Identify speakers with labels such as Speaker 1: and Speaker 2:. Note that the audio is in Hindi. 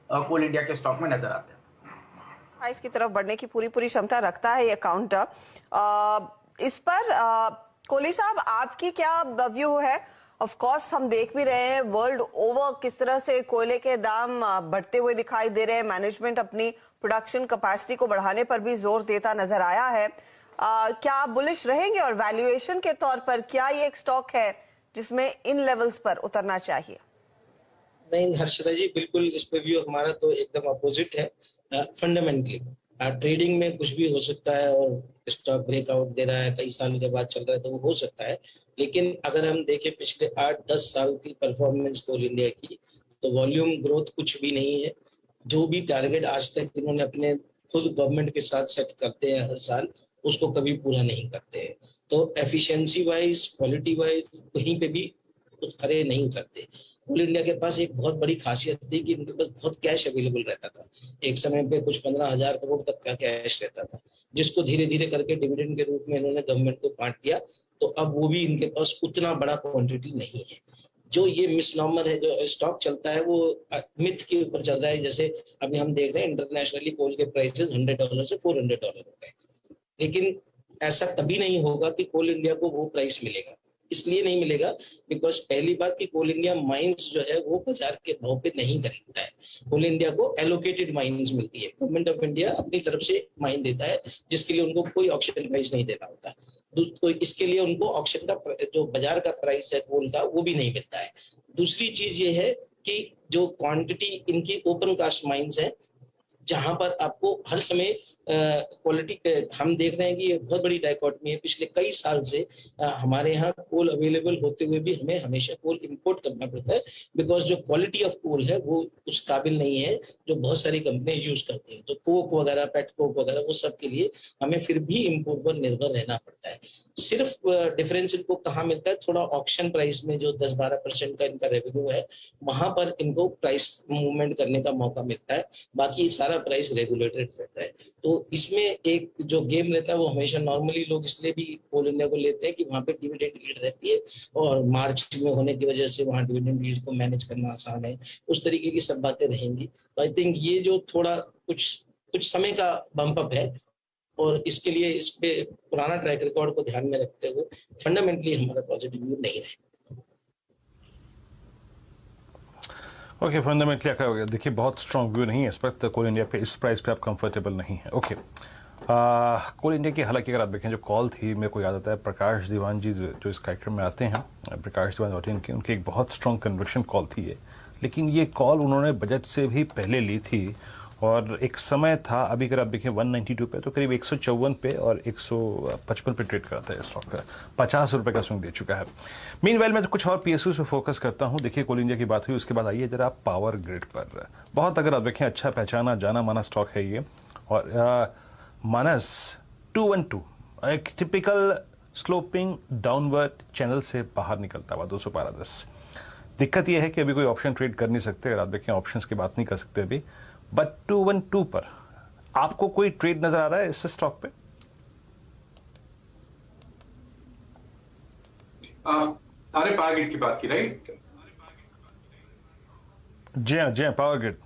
Speaker 1: कोल इंडिया के स्टॉक में नजर आते हैं।
Speaker 2: इसकी तरफ बढ़ने की पूरी पूरी क्षमता रखता है ये काउंटर। इस पर कोहली साहब, आपकी क्या व्यू है? ऑफ कोर्स हम देख भी रहे हैं वर्ल्ड ओवर किस तरह से कोयले के दाम बढ़ते हुए दिखाई दे रहे हैं। मैनेजमेंट अपनी प्रोडक्शन कैपेसिटी को बढ़ाने पर भी जोर देता नजर आया है। क्या आप बुलिश रहेंगे? और वैल्यूएशन के तौर पर क्या ये एक स्टॉक है जिसमें इन लेवल्स पर उतरना चाहिए?
Speaker 3: नहीं हर्षदा जी, बिल्कुल इस पे व्यू हमारा तो एकदम अपोजिट है। फंडामेंटली ट्रेडिंग में कुछ भी हो सकता है और स्टॉक ब्रेकआउट दे रहा है, कई साल के बाद चल रहा है तो वो हो सकता है। लेकिन अगर हम देखें पिछले 8-10 साल की परफॉर्मेंस कोल इंडिया की, तो वॉल्यूम ग्रोथ कुछ भी नहीं है। जो भी टारगेट आज तक इन्होंने अपने खुद गवर्नमेंट के साथ सेट करते हैं हर साल, उसको कभी पूरा नहीं करते हैं। तो एफिशिएंसी वाइज, क्वालिटी वाइज कहीं पे भी कुछ खरे नहीं उतरते। कोल इंडिया के पास एक बहुत बड़ी खासियत थी कि इनके पास बहुत कैश अवेलेबल रहता था। एक समय पे कुछ 15,000 करोड़ तक का कैश रहता था, जिसको धीरे धीरे करके डिविडेंड के रूप में इन्होंने गवर्नमेंट को बांट दिया। तो अब वो भी इनके पास उतना बड़ा क्वांटिटी नहीं है। जो ये मिसनॉमर है, जो स्टॉक चलता है वो मिथ के ऊपर चल रहा है। जैसे अभी हम देख रहे हैं इंटरनेशनली कोल के प्राइसेस $100 से $400 हो गए, लेकिन ऐसा कभी नहीं होगा कि कोल इंडिया को वो प्राइस मिलेगा। इसलिए नहीं मिलेगा बिकॉज पहली बात कि कोल इंडिया माइंस जो है वो बाजार के भाव पे नहीं खरीदता है। कोल इंडिया को एलोकेटेड माइंस मिलती है, गवर्नमेंट ऑफ इंडिया अपनी तरफ से माइन देता है, जिसके लिए उनको कोई ऑक्शन प्राइस नहीं देना होता। तो इसके लिए उनको ऑक्शन का जो बाजार का प्राइस है कोल का, वो भी नहीं मिलता है। दूसरी चीज ये है कि जो क्वांटिटी इनकी ओपन कास्ट माइंस है, जहां पर आपको हर समय क्वालिटी हम देख रहे हैं कि ये बहुत बड़ी डायकॉटमी है। पिछले कई साल से हमारे यहाँ कोल अवेलेबल होते हुए भी हमें हमेशा कोल इंपोर्ट करना पड़ता है, बिकॉज जो क्वालिटी ऑफ कोल है वो उस काबिल नहीं है जो बहुत सारी कंपनियां यूज करती हैं। तो कोक वगैरह, पेट कोक वगैरह, वो सब के लिए हमें फिर भी इंपोर्ट पर निर्भर रहना पड़ता है। सिर्फ डिफरेंस इनको कहाँ मिलता है, थोड़ा ऑक्शन प्राइस में जो 10-12% का इनका रेवेन्यू है, वहां पर इनको प्राइस मूवमेंट करने का मौका मिलता है। बाकी सारा प्राइस रेगुलेटेड रहता है। तो इसमें एक जो गेम रहता है वो हमेशा नॉर्मली लोग इसलिए भी कोल इंडिया को लेते हैं कि वहां पे डिविडेंड यील्ड रहती है और मार्च में होने की वजह से वहां डिविडेंड यील्ड को मैनेज करना आसान है। उस तरीके की सब बातें रहेंगी। तो आई थिंक ये जो थोड़ा कुछ समय का बम्प अप है, और इसके लिए इस पे पुराना ट्रैक रिकॉर्ड को ध्यान में रखते हुए फंडामेंटली हमारा पॉजिटिव व्यू नहीं रहे।
Speaker 4: ओके, फंडामेंटली क्या हो गया? देखिए, बहुत स्ट्रॉन्ग व्यू नहीं है इस वक्त कोल इंडिया पे। इस प्राइस पे आप कंफर्टेबल नहीं है। ओके, कोल इंडिया की हालांकि अगर आप देखें जो कॉल थी, मेरे को याद आता है प्रकाश दीवान जी जो इस कार्यक्रम में आते हैं, प्रकाश दीवान की उनकी एक बहुत स्ट्रॉन्ग कन्विक्शन कॉल थी ये। लेकिन ये कॉल उन्होंने बजट से भी पहले ली थी, और एक समय था, अभी अगर आप देखें 192 पे, तो करीब 154 पे और 155 पे ट्रेड करता है स्टॉक का। 50 रुपए का स्विंग दे चुका है। मीनवाइल मैं तो कुछ और पीएसयूज पे फोकस करता हूं। देखिए, कोल इंडिया की बात हुई, उसके बाद आइए जरा पावर ग्रिड पर। बहुत अगर आप देखें अच्छा पहचाना जाना माना स्टॉक है ये। और मानस 212 एक टिपिकल स्लोपिंग डाउनवर्ड चैनल से बाहर निकलता हुआ 212.10। दिक्कत यह है कि अभी कोई ऑप्शन ट्रेड कर नहीं सकते। अगर आप देखें ऑप्शंस की बात नहीं कर सकते अभी, बट 212 पर आपको कोई ट्रेड नजर आ रहा है इस स्टॉक पे?
Speaker 5: आपने पावर ग्रिड की बात की, राइट?
Speaker 4: जी हाँ, पावर ग्रिड।